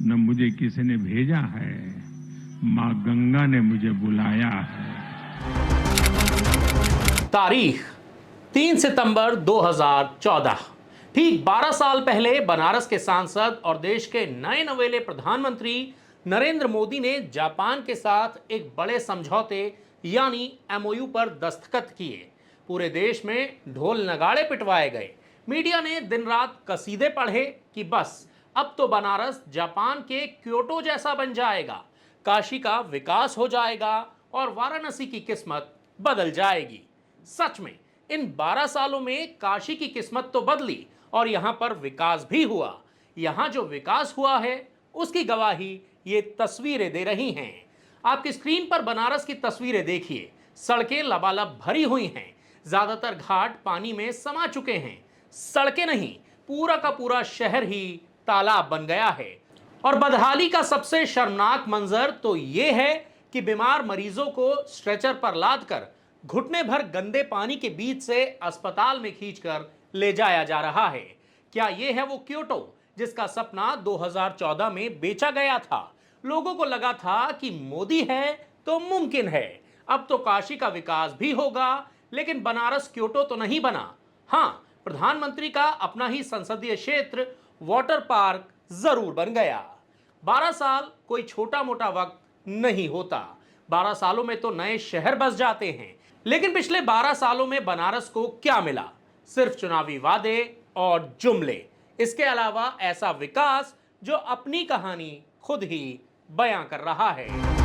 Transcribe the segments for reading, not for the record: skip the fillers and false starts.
न मुझे किसी ने भेजा है, माँ गंगा ने मुझे बुलाया है। तारीख 3 सितंबर 2014। ठीक 12 साल पहले बनारस के सांसद और देश के नए नवेले प्रधानमंत्री नरेंद्र मोदी ने जापान के साथ एक बड़े समझौते यानी एमओयू पर दस्तखत किए। पूरे देश में ढोल नगाड़े पिटवाए गए। मीडिया ने दिन रात कसीदे पढ़े कि बस अब तो बनारस जापान के क्योटो जैसा बन जाएगा, काशी का विकास हो जाएगा और वाराणसी की किस्मत बदल जाएगी। सच में इन 12 सालों में काशी की किस्मत तो बदली और यहां पर विकास भी हुआ। यहां जो विकास हुआ है उसकी गवाही ये तस्वीरें दे रही हैं। आपकी स्क्रीन पर बनारस की तस्वीरें देखिए। सड़कें लबालब भरी हुई हैं, ज्यादातर घाट पानी में समा चुके हैं। सड़कें नहीं, पूरा का पूरा शहर ही तालाब बन गया है। और बदहाली का सबसे शर्मनाक मंजर तो यह है कि बीमार मरीजों को स्ट्रेचर पर लादकर घुटने भर गंदे पानी के बीच से अस्पताल में खींचकर ले जाया जा रहा है। क्या यह है वो क्योटो जिसका सपना 2014 में बेचा गया था? लोगों को लगा था कि मोदी है तो मुमकिन है, अब तो काशी का विकास भी होगा। लेकिन बनारस क्योटो तो नहीं बना। हां, प्रधानमंत्री का अपना ही संसदीय क्षेत्र वाटर पार्क जरूर बन गया। 12 साल कोई छोटा मोटा वक्त नहीं होता। 12 सालों में तो नए शहर बस जाते हैं। लेकिन पिछले 12 सालों में बनारस को क्या मिला? सिर्फ चुनावी वादे और जुमले। इसके अलावा ऐसा विकास जो अपनी कहानी खुद ही बयां कर रहा है।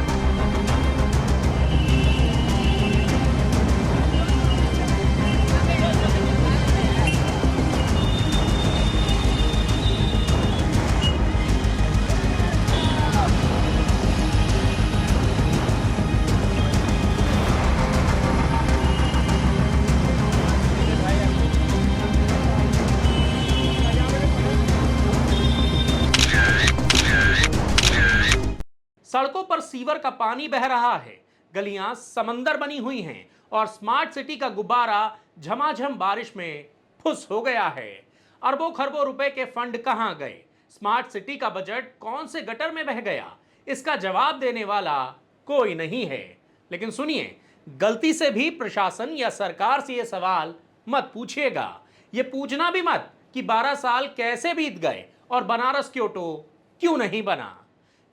सड़कों पर सीवर का पानी बह रहा है, गलियां समंदर बनी हुई हैं और स्मार्ट सिटी का गुब्बारा झमाझम बारिश में फुस हो गया है। अरबों खरबों रुपए के फंड कहां गए? स्मार्ट सिटी का बजट कौन से गटर में बह गया? इसका जवाब देने वाला कोई नहीं है। लेकिन सुनिए, गलती से भी प्रशासन या सरकार से यह सवाल मत पूछिएगा। यह पूछना भी मत कि 12 साल कैसे बीत गए और बनारस क्योटो क्यों नहीं बना।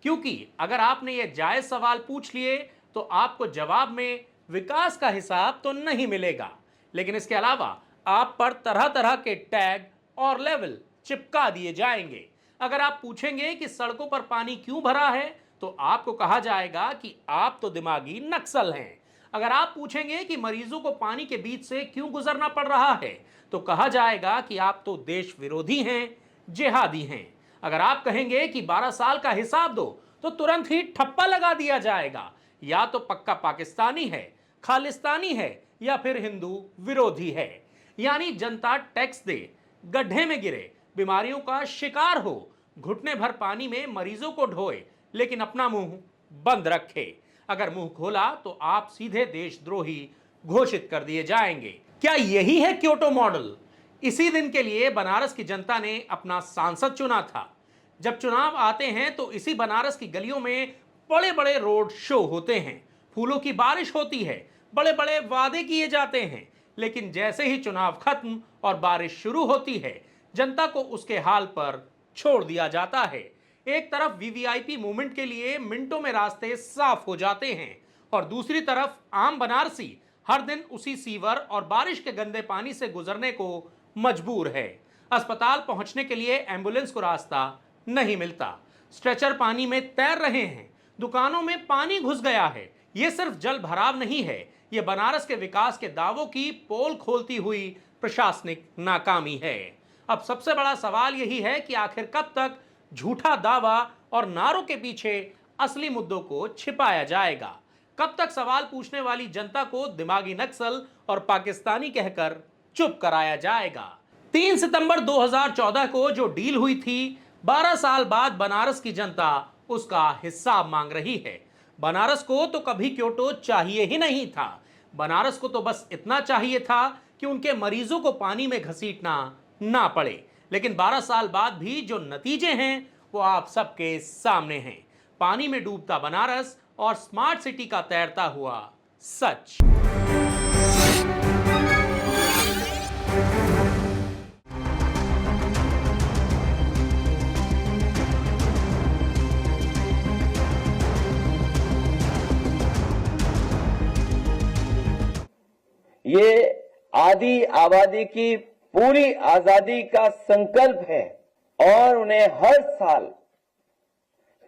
क्योंकि अगर आपने ये जायज सवाल पूछ लिए तो आपको जवाब में विकास का हिसाब तो नहीं मिलेगा, लेकिन इसके अलावा आप पर तरह तरह के टैग और लेवल चिपका दिए जाएंगे। अगर आप पूछेंगे कि सड़कों पर पानी क्यों भरा है तो आपको कहा जाएगा कि आप तो दिमागी नक्सल हैं। अगर आप पूछेंगे कि मरीजों को पानी के बीच से क्यों गुजरना पड़ रहा है तो कहा जाएगा कि आप तो देश विरोधी हैं, जिहादी हैं। अगर आप कहेंगे कि 12 साल का हिसाब दो तो तुरंत ही ठप्पा लगा दिया जाएगा, या तो पक्का पाकिस्तानी है, खालिस्तानी है या फिर हिंदू विरोधी है। यानी जनता टैक्स दे, गड्ढे में गिरे, बीमारियों का शिकार हो, घुटने भर पानी में मरीजों को ढोए, लेकिन अपना मुंह बंद रखे। अगर मुंह खोला तो आप सीधे देशद्रोही घोषित कर दिए जाएंगे। क्या यही है क्योटो मॉडल? इसी दिन के लिए बनारस की जनता ने अपना सांसद चुना था। जब चुनाव आते हैं तो इसी बनारस की गलियों में बड़े बड़े रोड शो होते हैं, फूलों की बारिश होती है, बड़े बड़े वादे किए जाते हैं। लेकिन जैसे ही चुनाव खत्म और बारिश शुरू होती है, जनता को उसके हाल पर छोड़ दिया जाता है। एक तरफ वीवीआईपी मूवमेंट के लिए मिनटों में रास्ते साफ हो जाते हैं और दूसरी तरफ आम बनारसी हर दिन उसी सीवर और बारिश के गंदे पानी से गुजरने को मजबूर है। अस्पताल पहुंचने के लिए एम्बुलेंस को रास्ता नहीं मिलता, स्ट्रेचर पानी में तैर रहे हैं, दुकानों में पानी घुस गया है। यह सिर्फ जल भराव नहीं है, यह बनारस के विकास के दावों की पोल खोलती हुई प्रशासनिक नाकामी है। अब सबसे बड़ा सवाल यही है कि आखिर कब तक झूठा दावा और नारों के पीछे असली मुद्दों को छिपाया जाएगा? कब तक सवाल पूछने वाली जनता को दिमागी नक्सल और पाकिस्तानी कहकर चुप कराया जाएगा? 3 सितंबर 2014 को जो डील हुई थी, 12 साल बाद बनारस की जनता उसका हिसाब मांग रही है। बनारस को तो कभी क्योटो चाहिए ही नहीं था। बनारस को तो बस इतना चाहिए था कि उनके मरीजों को पानी में घसीटना ना पड़े। लेकिन 12 साल बाद भी जो नतीजे हैं वो आप सबके सामने हैं। पानी में डूबता बनारस और स्मार्ट सिटी का तैरता हुआ सच। ये आदि आबादी की पूरी आजादी का संकल्प है और उन्हें हर साल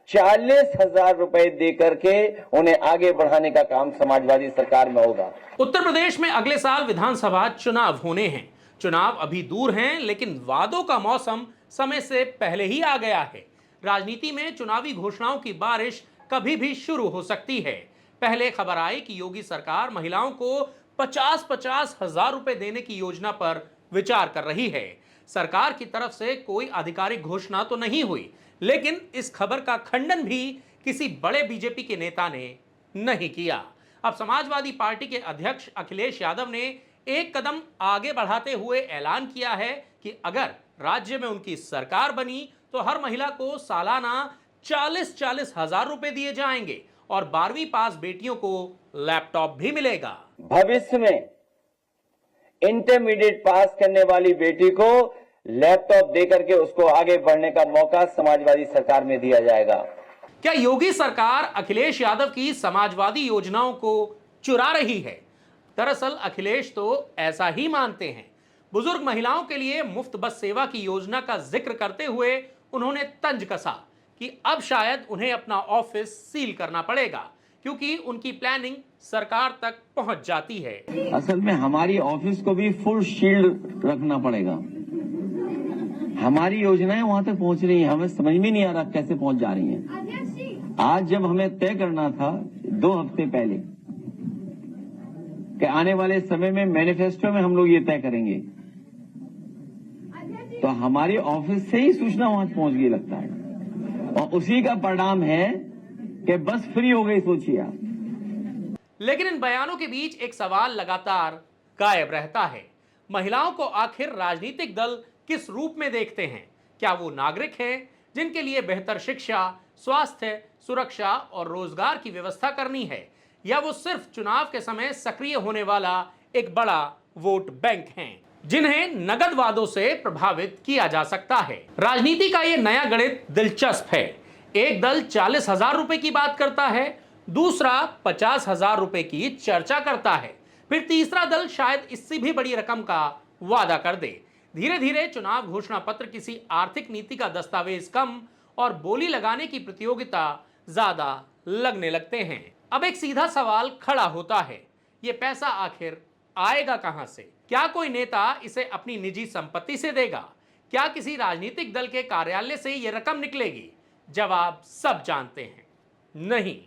40,000 रुपए देकर के उन्हें आगे बढ़ाने का काम समाजवादी सरकार में होगा। उत्तर प्रदेश में अगले साल विधानसभा चुनाव होने हैं। चुनाव अभी दूर हैं, लेकिन वादों का मौसम समय से पहले ही आ गया है। राजनीति में चुनावी घोषणाओं की बारिश कभी भी शुरू हो सकती है। पहले खबर आई कि योगी सरकार महिलाओं को 50-50 हजार रुपए देने की योजना पर विचार कर रही है। सरकार की तरफ से कोई आधिकारिक घोषणा तो नहीं हुई, लेकिन इस खबर का खंडन भी किसी बड़े बीजेपी के नेता ने नहीं किया। अब समाजवादी पार्टी के अध्यक्ष अखिलेश यादव ने एक कदम आगे बढ़ाते हुए ऐलान किया है कि अगर राज्य में उनकी सरकार बनी तो हर महिला को सालाना 40-40 हजार रुपए दिए जाएंगे और 12वीं पास बेटियों को लैपटॉप भी मिलेगा। भविष्य में इंटरमीडिएट पास करने वाली बेटी को लैपटॉप देकर के उसको आगे बढ़ने का मौका समाजवादी सरकार में दिया जाएगा। क्या योगी सरकार अखिलेश यादव की समाजवादी योजनाओं को चुरा रही है? दरअसल अखिलेश तो ऐसा ही मानते हैं। बुजुर्ग महिलाओं के लिए मुफ्त बस सेवा की योजना का जिक्र करते हुए उन्होंने तंज कसा कि अब शायद उन्हें अपना ऑफिस सील करना पड़ेगा, क्योंकि उनकी प्लानिंग सरकार तक पहुंच जाती है। असल में हमारी ऑफिस को भी फुल शील्ड रखना पड़ेगा। हमारी योजनाएं वहां तक पहुंच रही हैं, हमें समझ में नहीं आ रहा कैसे पहुंच जा रही हैं। आज जब हमें तय करना था 2 हफ्ते पहले कि आने वाले समय में मैनिफेस्टो में हम लोग ये तय करेंगे, तो हमारी ऑफिस से ही सूचना वहां पहुंच गई लगता है, और उसी का परिणाम है कि बस फ्री हो गई। सोचिए आप। लेकिन इन बयानों के बीच एक सवाल लगातार गायब रहता है। महिलाओं को आखिर राजनीतिक दल किस रूप में देखते हैं? क्या वो नागरिक हैं जिनके लिए बेहतर शिक्षा, स्वास्थ्य, सुरक्षा और रोजगार की व्यवस्था करनी है, या वो सिर्फ चुनाव के समय सक्रिय होने वाला एक बड़ा वोट बैंक हैं जिन्हें नगद वादों से प्रभावित किया जा सकता है? राजनीति का ये नया गणित दिलचस्प है। एक दल 40,000 रुपए की बात करता है, दूसरा 50,000 रुपए की चर्चा करता है, फिर तीसरा दल शायद इससे भी बड़ी रकम का वादा कर दे। धीरे धीरे चुनाव घोषणा पत्र किसी आर्थिक नीति का दस्तावेज कम और बोली लगाने की प्रतियोगिता ज्यादा लगने लगते हैं। अब एक सीधा सवाल खड़ा होता है, ये पैसा आखिर आएगा कहां से? क्या कोई नेता इसे अपनी निजी संपत्ति से देगा? क्या किसी राजनीतिक दल के कार्यालय से यह रकम निकलेगी? जवाब सब जानते हैं, नहीं,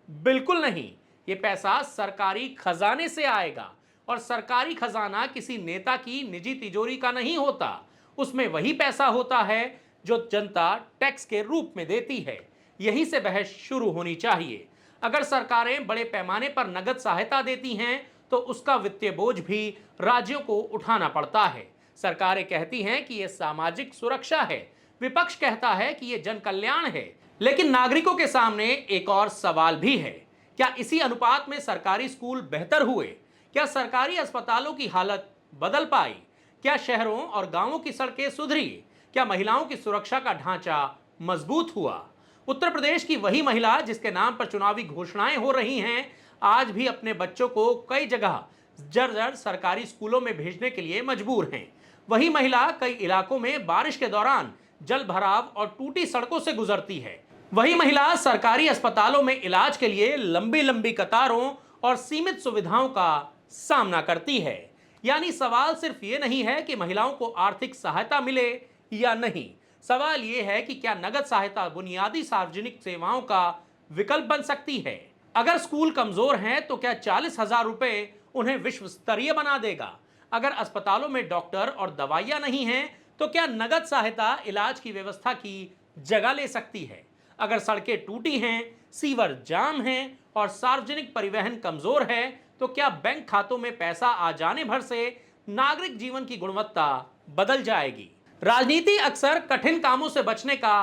बिल्कुल नहीं। ये पैसा सरकारी खजाने से आएगा, और सरकारी खजाना किसी नेता की निजी तिजोरी का नहीं होता। उसमें वही पैसा होता है जो जनता टैक्स के रूप में देती है। यहीं से बहस शुरू होनी चाहिए। अगर सरकारें बड़े पैमाने पर नगद सहायता देती हैं तो उसका वित्तीय बोझ भी राज्यों को उठाना पड़ता है। सरकारें कहती हैं कि यह सामाजिक सुरक्षा है, विपक्ष कहता है कि यह जन कल्याण है। लेकिन नागरिकों के सामने एक और सवाल भी है, क्या इसी अनुपात में सरकारी स्कूल बेहतर हुए? क्या सरकारी अस्पतालों की हालत बदल पाई? क्या शहरों और गांवों की सड़कें सुधरी? क्या महिलाओं की सुरक्षा का ढांचा मजबूत हुआ? उत्तर प्रदेश की वही महिला जिसके नाम पर चुनावी घोषणाएं हो रही हैं, आज भी अपने बच्चों को कई जगह जर्जर सरकारी स्कूलों में भेजने के लिए मजबूर हैं। वही महिला कई इलाकों में बारिश के दौरान जल भराव और टूटी सड़कों से गुजरती है। वही महिला सरकारी अस्पतालों में इलाज के लिए लंबी लंबी कतारों और सीमित सुविधाओं का सामना करती है। यानी सवाल सिर्फ ये नहीं है कि महिलाओं को आर्थिक सहायता मिले या नहीं, सवाल ये है कि क्या नगद सहायता बुनियादी सार्वजनिक सेवाओं का विकल्प बन सकती है? अगर स्कूल कमजोर हैं तो क्या 40,000 रुपए उन्हें विश्व स्तरीय बना देगा? अगर अस्पतालों में डॉक्टर और दवाइयां नहीं हैं तो क्या नगद सहायता इलाज की व्यवस्था की जगह ले सकती है? अगर सड़कें टूटी हैं, सीवर जाम हैं और सार्वजनिक परिवहन कमजोर है तो क्या बैंक खातों में पैसा आ जाने भर से नागरिक जीवन की गुणवत्ता बदल जाएगी? राजनीति अक्सर कठिन कामों से बचने का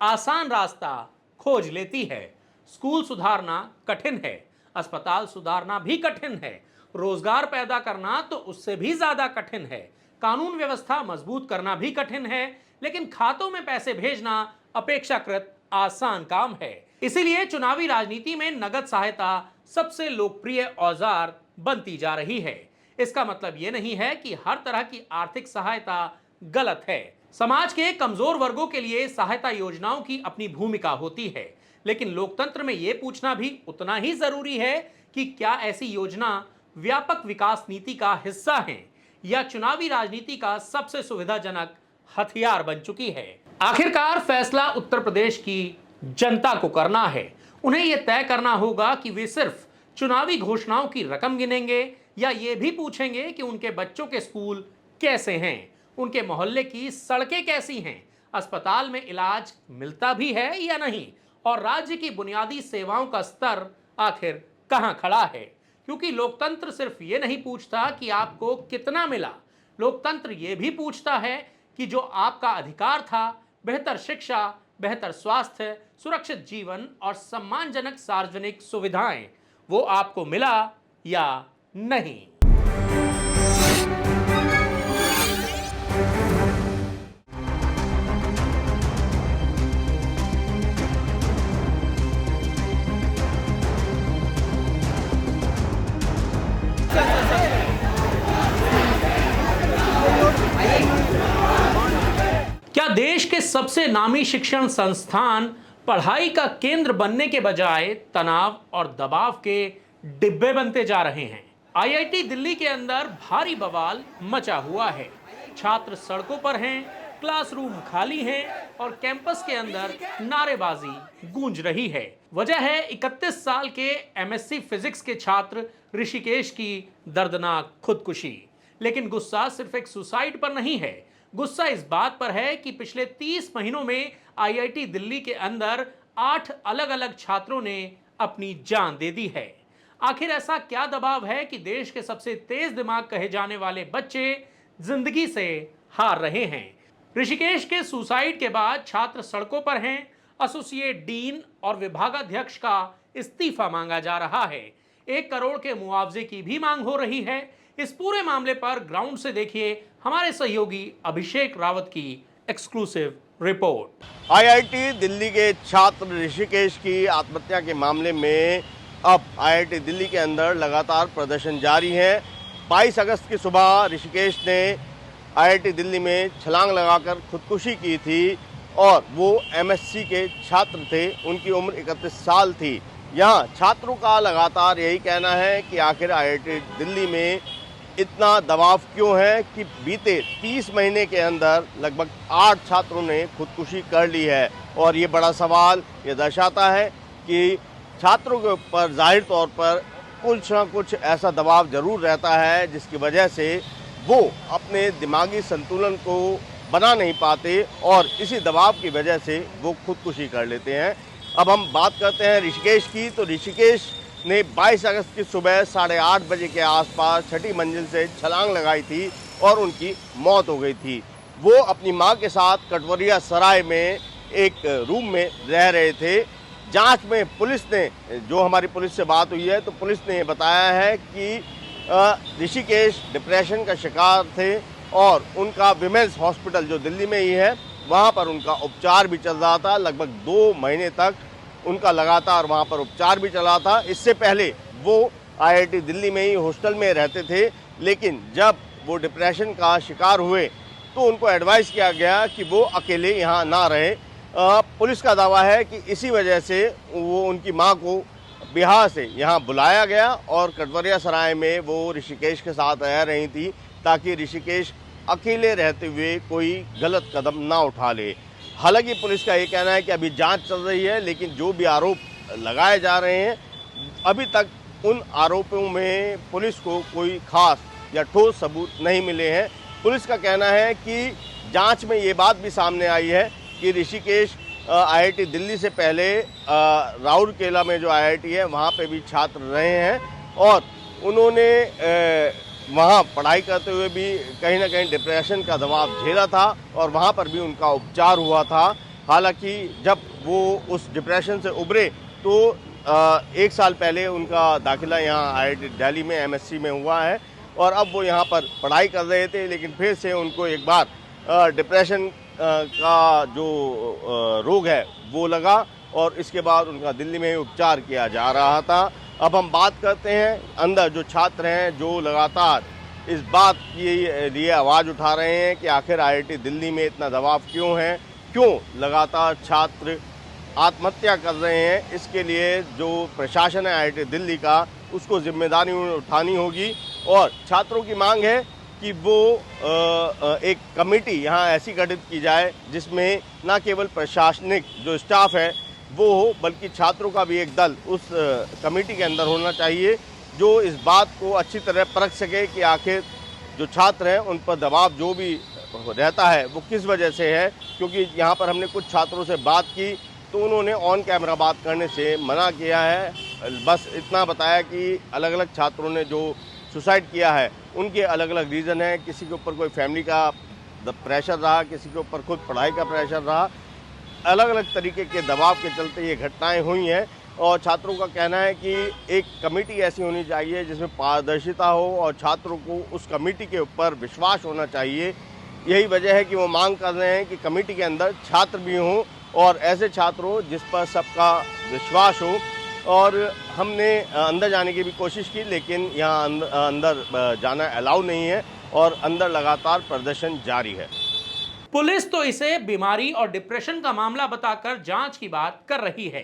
आसान रास्ता खोज लेती है। स्कूल सुधारना कठिन है, अस्पताल सुधारना भी कठिन है, रोजगार पैदा करना तो उससे भी ज्यादा कठिन है, कानून व्यवस्था मजबूत करना भी कठिन है, लेकिन खातों में पैसे भेजना अपेक्षाकृत आसान काम है। इसीलिए चुनावी राजनीति में नगद सहायता सबसे लोकप्रिय औजार बनती जा रही है। इसका मतलब यह नहीं है कि हर तरह की आर्थिक सहायता गलत है। समाज के कमजोर वर्गों के लिए सहायता योजनाओं की अपनी भूमिका होती है, लेकिन लोकतंत्र में यह पूछना भी उतना ही जरूरी है कि क्या ऐसी योजना व्यापक विकास नीति का हिस्सा है या चुनावी राजनीति का सबसे सुविधाजनक हथियार बन चुकी है। आखिरकार फैसला उत्तर प्रदेश की जनता को करना है। उन्हें यह तय करना होगा कि वे सिर्फ चुनावी घोषणाओं की रकम गिनेंगे या ये भी पूछेंगे कि उनके बच्चों के स्कूल कैसे हैं, उनके मोहल्ले की सड़कें कैसी हैं, अस्पताल में इलाज मिलता भी है या नहीं, और राज्य की बुनियादी सेवाओं का स्तर आखिर कहां खड़ा है। क्योंकि लोकतंत्र सिर्फ ये नहीं पूछता कि आपको कितना मिला, लोकतंत्र ये भी पूछता है कि जो आपका अधिकार था, बेहतर शिक्षा, बेहतर स्वास्थ्य, सुरक्षित जीवन और सम्मानजनक सार्वजनिक सुविधाएं, वो आपको मिला या नहीं। क्या देश के सबसे नामी शिक्षण संस्थान पढ़ाई का केंद्र बनने के बजाय तनाव और दबाव के डिब्बे बनते जा रहे हैं? आईआईटी दिल्ली के अंदर भारी बवाल मचा हुआ है। छात्र सड़कों पर हैं, क्लासरूम खाली हैं और कैंपस के अंदर नारेबाजी गूंज रही है। वजह है 31 साल के एमएससी फिजिक्स के छात्र ऋषिकेश की दर्दनाक खुदकुशी। लेकिन गुस्सा सिर्फ एक सुसाइड पर नहीं है, गुस्सा इस बात पर है कि पिछले 30 महीनों में आईआईटी दिल्ली के अंदर 8 अलग अलग छात्रों ने अपनी जान दे दी है। आखिर ऐसा क्या दबाव है कि देश के सबसे तेज दिमाग कहे जाने वाले बच्चे जिंदगी से हार रहे हैं? ऋषिकेश के सुसाइड के बाद छात्र सड़कों पर हैं, एसोसिएट डीन और विभागाध्यक्ष का इस्तीफा मांगा जा रहा है, 1 करोड़ के मुआवजे की भी मांग हो रही है। इस पूरे मामले पर ग्राउंड से देखिए हमारे सहयोगी अभिषेक रावत की एक्सक्लूसिव रिपोर्ट। आईआईटी दिल्ली के छात्र ऋषिकेश की आत्महत्या के मामले में अब आईआईटी दिल्ली के अंदर लगातार प्रदर्शन जारी है। 22 अगस्त की सुबह ऋषिकेश ने आईआईटी दिल्ली में छलांग लगाकर खुदकुशी की थी और वो एमएससी के छात्र थे, उनकी उम्र 31 साल थी। यहाँ छात्रों का लगातार यही कहना है कि आखिर आईआईटी दिल्ली में इतना दबाव क्यों है कि बीते 30 महीने के अंदर लगभग 8 छात्रों ने खुदकुशी कर ली है। और ये बड़ा सवाल ये दर्शाता है कि छात्रों के ऊपर जाहिर तौर पर कुछ ना कुछ ऐसा दबाव जरूर रहता है जिसकी वजह से वो अपने दिमागी संतुलन को बना नहीं पाते और इसी दबाव की वजह से वो खुदकुशी कर लेते हैं। अब हम बात करते हैं ऋषिकेश की। तो ऋषिकेश ने 22 अगस्त की सुबह 8:30 बजे के आसपास 6ठी मंजिल से छलांग लगाई थी और उनकी मौत हो गई थी। वो अपनी मां के साथ कटवरिया सराय में एक रूम में रह रहे थे। जांच में पुलिस ने, जो हमारी पुलिस से बात हुई है, तो पुलिस ने बताया है कि ऋषिकेश डिप्रेशन का शिकार थे और उनका विमेंस हॉस्पिटल जो दिल्ली में ही है वहाँ पर उनका उपचार भी चल रहा था। लगभग 2 महीने तक उनका लगातार वहाँ पर उपचार भी चला था। इससे पहले वो आईआईटी दिल्ली में ही हॉस्टल में रहते थे, लेकिन जब वो डिप्रेशन का शिकार हुए तो उनको एडवाइस किया गया कि वो अकेले यहाँ ना रहें। पुलिस का दावा है कि इसी वजह से वो उनकी मां को बिहार से यहाँ बुलाया गया और कटवरिया सराय में वो ऋषिकेश के साथ रह रही थी ताकि ऋषिकेश अकेले रहते हुए कोई गलत कदम ना उठा ले। हालांकि पुलिस का ये कहना है कि अभी जांच चल रही है, लेकिन जो भी आरोप लगाए जा रहे हैं अभी तक उन आरोपों में पुलिस को कोई खास या ठोस सबूत नहीं मिले हैं। पुलिस का कहना है कि जांच में ये बात भी सामने आई है कि ऋषिकेश आईआईटी दिल्ली से पहले राउरकेला में जो आईआईटी है वहाँ पे भी छात्र रहे हैं और उन्होंने वहाँ पढ़ाई करते हुए भी कहीं ना कहीं डिप्रेशन का दबाव झेला था और वहाँ पर भी उनका उपचार हुआ था। हालांकि जब वो उस डिप्रेशन से उभरे तो 1 साल पहले उनका दाखिला यहाँ IIT दिल्ली में MSc में हुआ है और अब वो यहाँ पर पढ़ाई कर रहे थे, लेकिन फिर से उनको एक बार डिप्रेशन का जो रोग है वो लगा और इसके बाद उनका दिल्ली में उपचार किया जा रहा था। अब हम बात करते हैं अंदर जो छात्र हैं जो लगातार इस बात के लिए आवाज़ उठा रहे हैं कि आखिर IIT दिल्ली में इतना दबाव क्यों है, क्यों लगातार छात्र आत्महत्या कर रहे हैं। इसके लिए जो प्रशासन है IIT दिल्ली का उसको जिम्मेदारी उठानी होगी और छात्रों की मांग है कि वो एक कमेटी यहाँ ऐसी गठित की जाए जिसमें न केवल प्रशासनिक जो स्टाफ है वो हो, बल्कि छात्रों का भी एक दल उस कमेटी के अंदर होना चाहिए जो इस बात को अच्छी तरह परख सके कि आखिर जो छात्र हैं उन पर दबाव जो भी रहता है वो किस वजह से है। क्योंकि यहाँ पर हमने कुछ छात्रों से बात की तो उन्होंने ऑन कैमरा बात करने से मना किया है। बस इतना बताया कि अलग अलग छात्रों ने जो सुसाइड किया है उनके अलग अलग रीज़न है। किसी के ऊपर कोई फैमिली का प्रेशर रहा, किसी के ऊपर खुद पढ़ाई का प्रेशर रहा, अलग अलग तरीके के दबाव के चलते ये घटनाएं हुई हैं। और छात्रों का कहना है कि एक कमेटी ऐसी होनी चाहिए जिसमें पारदर्शिता हो और छात्रों को उस कमेटी के ऊपर विश्वास होना चाहिए। यही वजह है कि वो मांग कर रहे हैं कि कमेटी के अंदर छात्र भी हों और ऐसे छात्र हो जिस पर सबका विश्वास हो। और हमने अंदर जाने की भी कोशिश की, लेकिन यहाँ अंदर जाना अलाउ नहीं है और अंदर लगातार प्रदर्शन जारी है। पुलिस तो इसे बीमारी और डिप्रेशन का मामला बताकर जांच की बात कर रही है,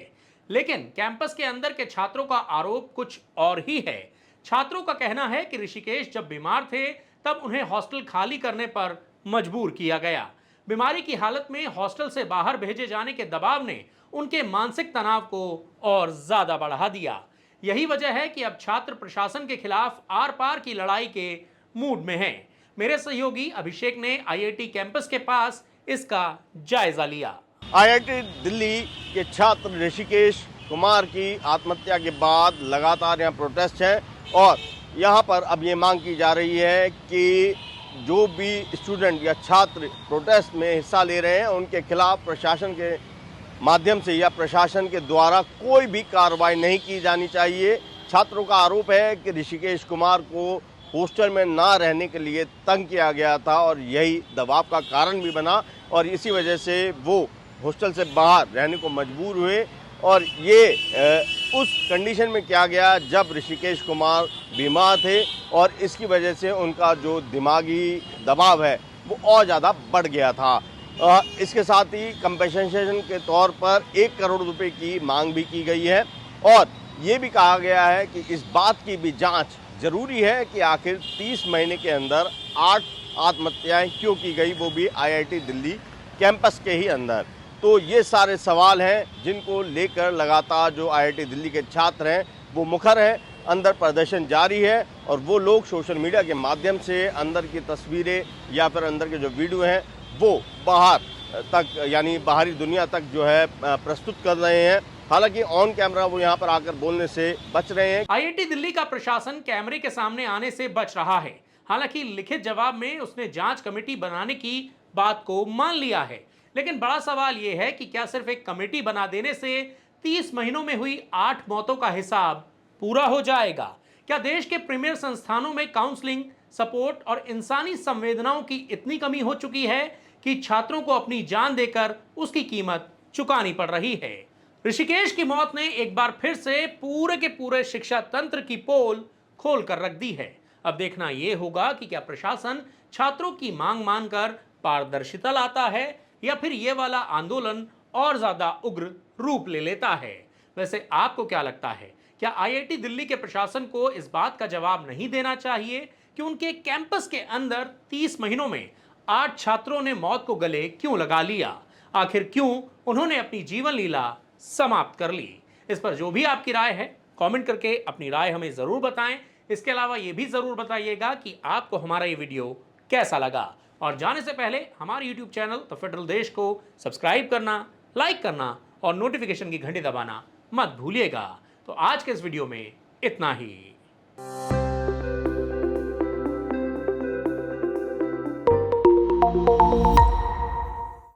लेकिन कैंपस के अंदर के छात्रों का आरोप कुछ और ही है। छात्रों का कहना है कि ऋषिकेश जब बीमार थे तब उन्हें हॉस्टल खाली करने पर मजबूर किया गया। बीमारी की हालत में हॉस्टल से बाहर भेजे जाने के दबाव ने उनके मानसिक तनाव को और ज्यादा बढ़ा दिया। यही वजह है कि अब छात्र प्रशासन के खिलाफ आर पार की लड़ाई के मूड में हैं। मेरे सहयोगी अभिषेक ने IIT कैंपस के पास इसका जायजा लिया। IIT दिल्ली के छात्र ऋषिकेश कुमार की आत्महत्या के बाद लगातार यहाँ प्रोटेस्ट है और यहाँ पर अब ये मांग की जा रही है कि जो भी स्टूडेंट या छात्र प्रोटेस्ट में हिस्सा ले रहे हैं उनके खिलाफ प्रशासन के माध्यम से या प्रशासन के द्वारा कोई भी कार्रवाई नहीं की जानी चाहिए। छात्रों का आरोप है कि ऋषिकेश कुमार को हॉस्टल में ना रहने के लिए तंग किया गया था और यही दबाव का कारण भी बना और इसी वजह से वो हॉस्टल से बाहर रहने को मजबूर हुए। और ये उस कंडीशन में किया गया जब ऋषिकेश कुमार बीमार थे और इसकी वजह से उनका जो दिमागी दबाव है वो और ज़्यादा बढ़ गया था। इसके साथ ही कंपेंसेशन के तौर पर 1 करोड़ रुपए की मांग भी की गई है और ये भी कहा गया है कि इस बात की भी जांच जरूरी है कि आखिर 30 महीने के अंदर 8 आत्महत्याएं क्यों की गई, वो भी IIT दिल्ली कैंपस के ही अंदर। तो ये सारे सवाल हैं जिनको लेकर लगातार जो IIT दिल्ली के छात्र हैं वो मुखर हैं। अंदर प्रदर्शन जारी है और वो लोग सोशल मीडिया के माध्यम से अंदर की तस्वीरें या फिर अंदर के जो वीडियो हैं वो बाहर तक यानी बाहरी दुनिया तक जो है प्रस्तुत कर रहे हैं। हालांकि ऑन कैमरा वो यहाँ पर आकर बोलने से बच रहे हैं। IIT दिल्ली का प्रशासन कैमरे के सामने आने से बच रहा है। हालांकि लिखित जवाब में उसने जांच कमेटी बनाने की बात को मान लिया है, लेकिन बड़ा सवाल यह है कि क्या सिर्फ एक कमेटी बना देने से 30 महीनों में हुई 8 मौतों का हिसाब पूरा हो जाएगा? क्या देश के प्रीमियर संस्थानों में काउंसलिंग, सपोर्ट और इंसानी संवेदनाओं की इतनी कमी हो चुकी है कि छात्रों को अपनी जान देकर उसकी कीमत चुकानी पड़ रही है? ऋषिकेश की मौत ने एक बार फिर से पूरे के पूरे शिक्षा तंत्र की पोल खोल कर रख दी है। अब देखना यह होगा कि क्या प्रशासन छात्रों की मांग मानकर पारदर्शिता लाता है या फिर ये वाला आंदोलन और ज्यादा उग्र रूप ले लेता है। वैसे आपको क्या लगता है, क्या IIT दिल्ली के प्रशासन को इस बात का जवाब नहीं देना चाहिए कि उनके कैंपस के अंदर 30 महीनों में 8 छात्रों ने मौत को गले क्यों लगा लिया? आखिर क्यों उन्होंने अपनी जीवन लीला समाप्त कर ली? इस पर जो भी आपकी राय है कमेंट करके अपनी राय हमें जरूर बताएं। इसके अलावा यह भी जरूर बताइएगा कि आपको हमारा ये वीडियो कैसा लगा। और जाने से पहले हमारे YouTube चैनल द फेडरल देश को सब्सक्राइब करना, लाइक करना और नोटिफिकेशन की घंटी दबाना मत भूलिएगा। तो आज के इस वीडियो में इतना ही।